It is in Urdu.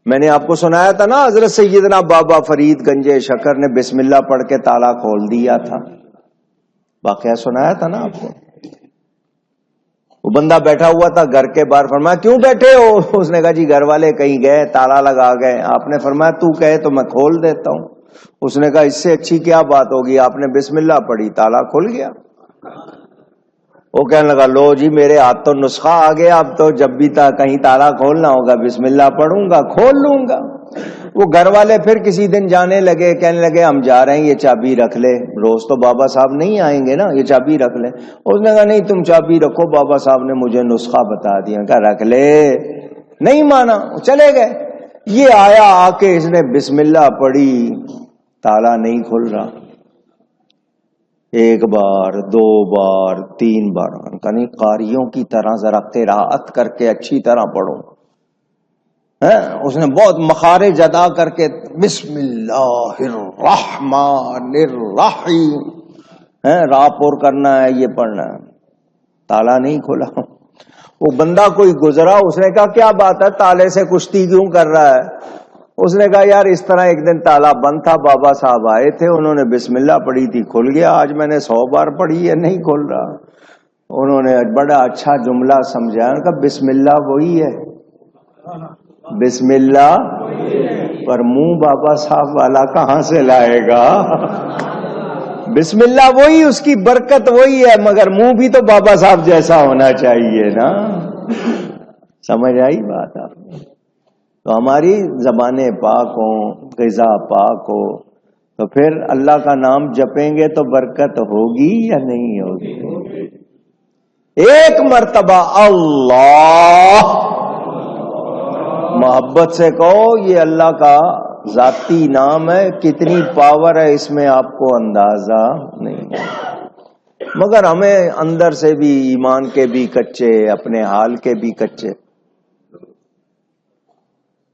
میں نے آپ کو سنایا تھا نا حضرت سیدنا بابا فرید گنج شکر نے بسم اللہ پڑھ کے تالا کھول دیا تھا، واقعہ سنایا تھا نا آپ کو. وہ بندہ بیٹھا ہوا تھا گھر کے باہر، فرمایا کیوں بیٹھے ہو؟ اس نے کہا جی گھر والے کہیں گئے تالا لگا گئے. آپ نے فرمایا تو کہے تو میں کھول دیتا ہوں. اس نے کہا اس سے اچھی کیا بات ہوگی، آپ نے بسم اللہ پڑھی تالا کھل گیا. وہ کہنے لگا لو جی میرے ہاتھ تو نسخہ آ گیا، اب تو جب بھی کہیں تالا کھولنا ہوگا بسم اللہ پڑھوں گا کھول لوں گا. وہ گھر والے پھر کسی دن جانے لگے، کہنے لگے ہم جا رہے ہیں یہ چابی رکھ لے، روز تو بابا صاحب نہیں آئیں گے نا، یہ چابی رکھ لے. اس نے کہا نہیں تم چابی رکھو، بابا صاحب نے مجھے نسخہ بتا دیا. کہا رکھ لے، نہیں مانا، چلے گئے. یہ آیا آ کے اس نے بسم اللہ پڑھی، تالا نہیں کھل رہا. ایک بار، دو بار، تین بار. کہیں قاریوں کی طرح ذرا قراءت کر کے اچھی طرح پڑھو. اس نے بہت مخارج ادا کر کے بسم اللہ الرحمن الرحیم راہ پور کرنا ہے، یہ پڑھنا ہے. تالا نہیں کھلا. وہ بندہ کوئی گزرا، اس نے کہا کیا بات ہے تالے سے کشتی کیوں کر رہا ہے؟ اس نے کہا یار اس طرح ایک دن تالا بند تھا، بابا صاحب آئے تھے، انہوں نے بسم اللہ پڑھی تھی کھل گیا، آج میں نے 100 بار پڑھی ہے نہیں کھل رہا. انہوں نے بڑا اچھا جملہ سمجھایا، انہوں نے کہا بسم اللہ وہی ہے، بسم اللہ پر منہ بابا صاحب والا کہاں سے لائے گا؟ بسم اللہ وہی، اس کی برکت وہی ہے، مگر منہ بھی تو بابا صاحب جیسا ہونا چاہیے نا. سمجھ آئی بات آپ کو؟ تو ہماری زبانیں پاک ہوں، غذا پاک ہو، تو پھر اللہ کا نام جپیں گے تو برکت ہوگی یا نہیں ہوگی؟ ایک مرتبہ اللہ محبت سے کہو، یہ اللہ کا ذاتی نام ہے، کتنی پاور ہے اس میں آپ کو اندازہ نہیں. مگر ہمیں اندر سے بھی ایمان کے بھی کچے، اپنے حال کے بھی کچے.